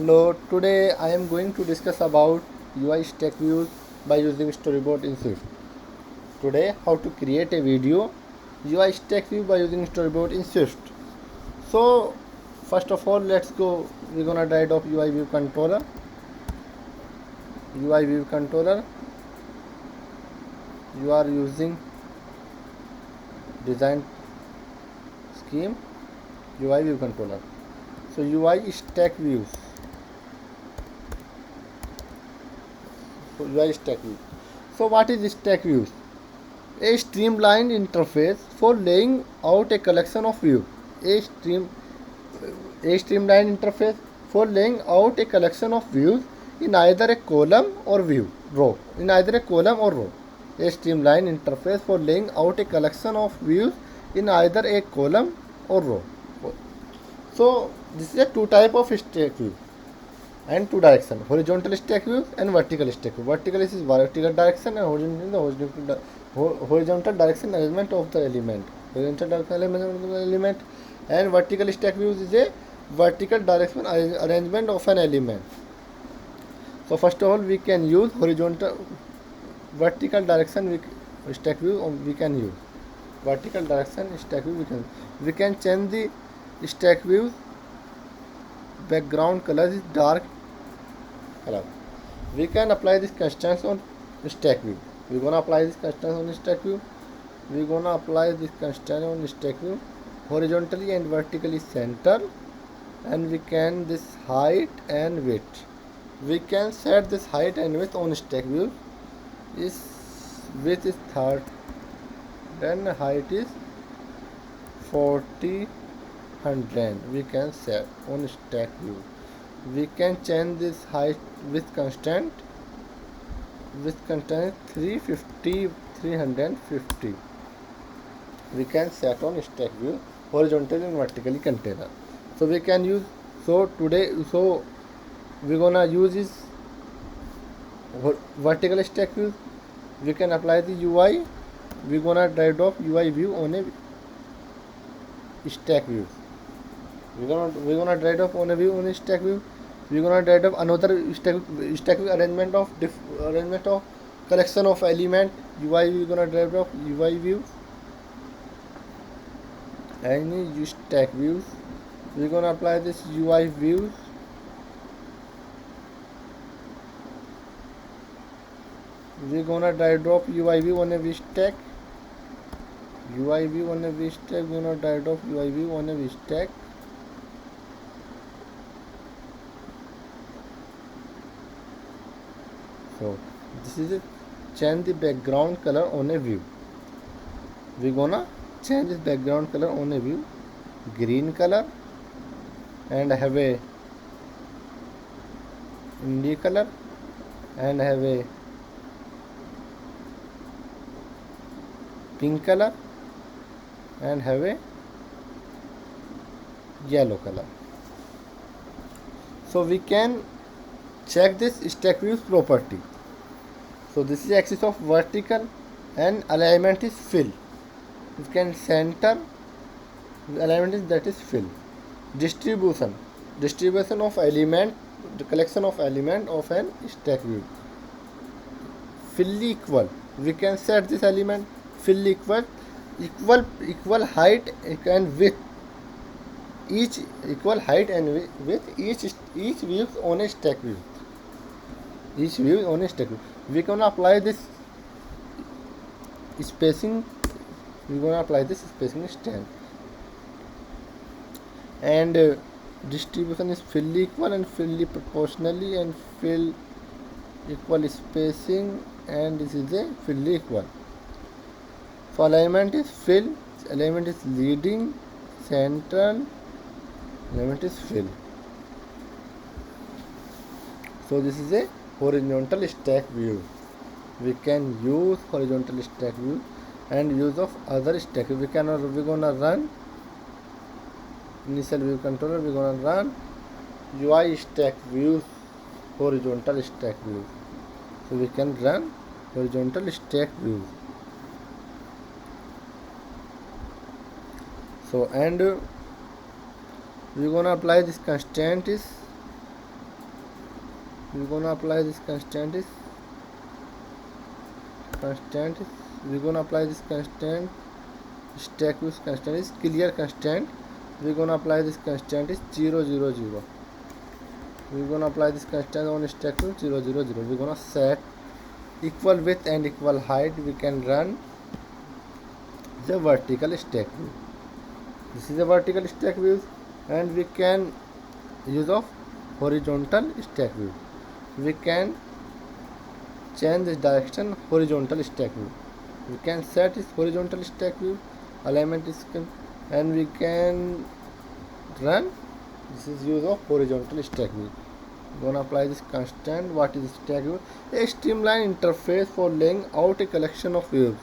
Hello, today I am going to discuss about UI stack views by using storyboard in Swift. Today, how to create a video UI stack view by using storyboard in Swift. So, first of all, let's go. We're gonna write up UI view controller. UI view controller. You are using design scheme UI view controller. So UI stack views. So UI stack view. So what is stack views? A streamlined interface for laying out a collection of views. A stream a streamlined interface for laying out a collection of views in either a column or view row. In either a column or row. A streamlined interface for laying out a collection of views in either a column or row. So this is a two type of stack view and two direction, horizontal stack view and vertical stack view. Vertical is vertical direction and horizontal direction arrangement of the element. Horizontal direction arrangement of the element, and vertical stack views is a vertical direction arrangement of an element. So first of all, we can use horizontal vertical direction stack view. We can use vertical direction stack view. We can change the stack view background color is dark color. We can apply this constraints on stack view. We're gonna apply this constraint on stack view. We're gonna apply this constraint on stack view horizontally and vertically center, and we can this height and width. We can set this height and width on stack view. Is width is 30 and height is 40 100. We can set on stack view. We can change this height with constant 350 350. We can set on stack view horizontally and vertically container. So we can use, so we're gonna use this vertical stack view. We can apply the UI. We're gonna drag off UI view on a stack view. We're gonna drag off on a view on a stack view. We're gonna drag off another stack view arrangement of collection of element. UI we're gonna drag off UI view and use stack views. We're gonna apply this UI views. We're gonna drag drop UI view on a V stack. UI view on a V stack. We're gonna drag drop UI view on a V stack. So this is it. Change the background color on a view. We're gonna change this background color on a view, green color, and have a India color, and have a pink color, and have a yellow color. So we can check this stack views property. So this is axis of vertical and alignment is fill. You can center alignment is that is fill. Distribution of element, the collection of element of an stack view. Fill equal. We can set this element fill equal height and width. Each equal height and width each view on a stack view. Each view on a stack view. We can apply this spacing. We are going to apply this spacing stand, and distribution is fill equal and fill proportionally and fill equal spacing, and this is a fill equal. So alignment is fill, alignment is leading, central, alignment is fill. So this is a horizontal stack view. We can use horizontal stack view and use of other stack view. We're gonna run initial view controller. We're gonna run UI stack views, horizontal stack view. So we can run horizontal stack view. So and we're gonna apply this constraint is we're gonna apply this constant we're gonna apply this constant stack views constant is clear constant. We're gonna apply this constant is 0 0 0. We're gonna apply this constant on stack view 0 0 0. We're gonna set equal width and equal height. We can run the vertical stack view. This is a vertical stack view, and we can use of horizontal stack view. We can change the direction horizontal stack view. We can set this horizontal stack view alignment is and we can run. This is use of horizontal stack view. Gonna apply this constant. What is stack view? A streamline interface for laying out a collection of views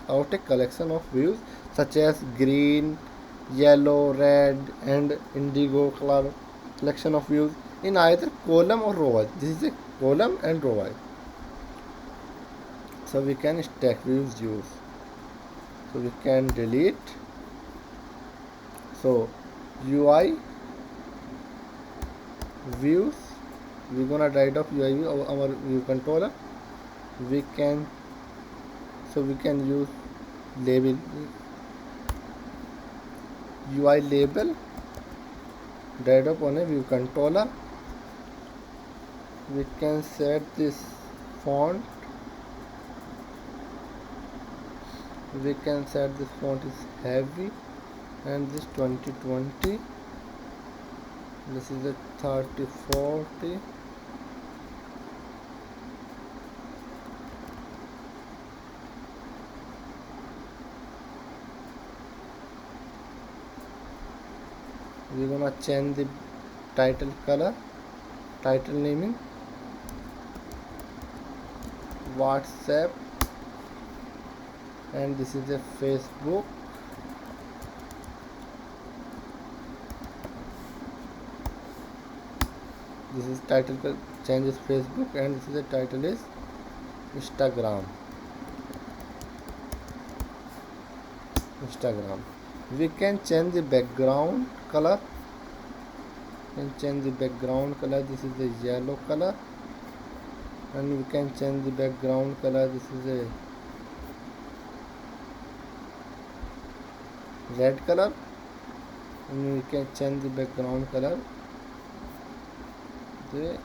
such as green, yellow, red, and indigo color collection of views in either column or row wise. This is a column and row wise. So we can stack views use. So we can delete. So UI views, we're gonna write up UI view our view controller. We can use label UI label write up on a view controller. We can set this font. We can set this font is heavy and this 2020. This is a 3040. We're gonna change the title color, title naming, WhatsApp, and this is a Facebook. This is title changes Facebook, and this is the title is Instagram. We can change the background color. This is the yellow color, and we can change the background color. This is a red color, and we can change the background color the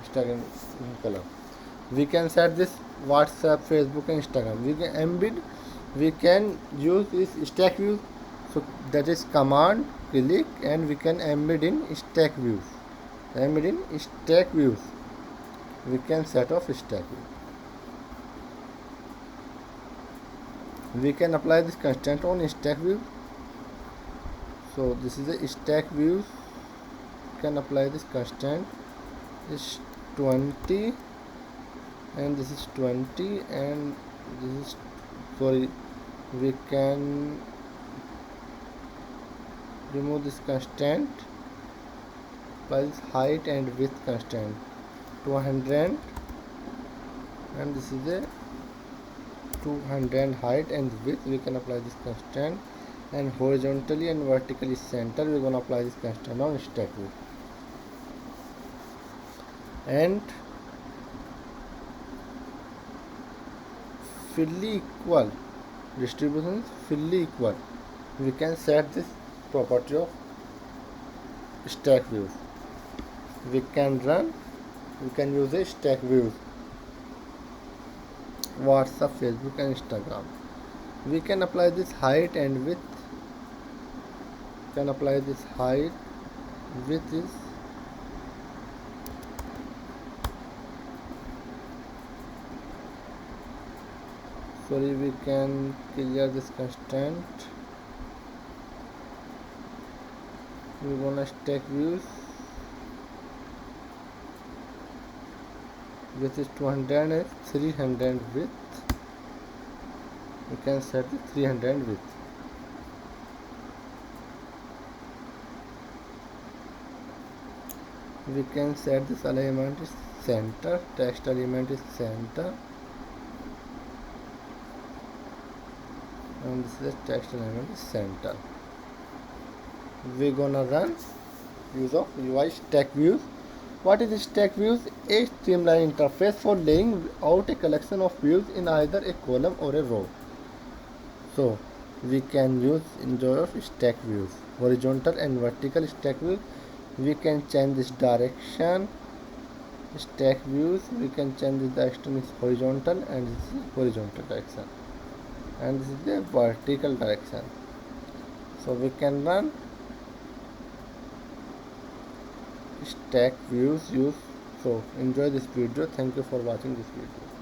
Instagram color. We can set this WhatsApp, Facebook, and Instagram. We can embed. We can use this stack view. So that is command click, and we can embed in stack views. We can set off stack view. We can apply this constant on stack view. So this is a stack view. Can apply this constant is 20, and this is 20, and this is we can remove this constant by this height and width constant 200, and this is a 200 height and width. We can apply this constant, and horizontally and vertically center we're gonna apply this constant on stack view. And fully equal distribution is fully equal. We can set this property of stack views. We can use a stack views, WhatsApp, Facebook, and Instagram. We can apply this height and width. Width is we can clear this constant. We're gonna stack views. Width is 200 and 300 width. We can set the 300 width. We can set this alignment is center. Text element is center. And this is the text element is center. We're gonna run use of UI stack views. What is stack views? A streamlined interface for laying out a collection of views in either a column or a row. So we can enjoy of stack views, horizontal and vertical stack views. We can change this direction. Stack views, we can change the direction is horizontal, and this is horizontal direction, and this is the vertical direction. So we can run stack views use. So enjoy this video. Thank you for watching this video.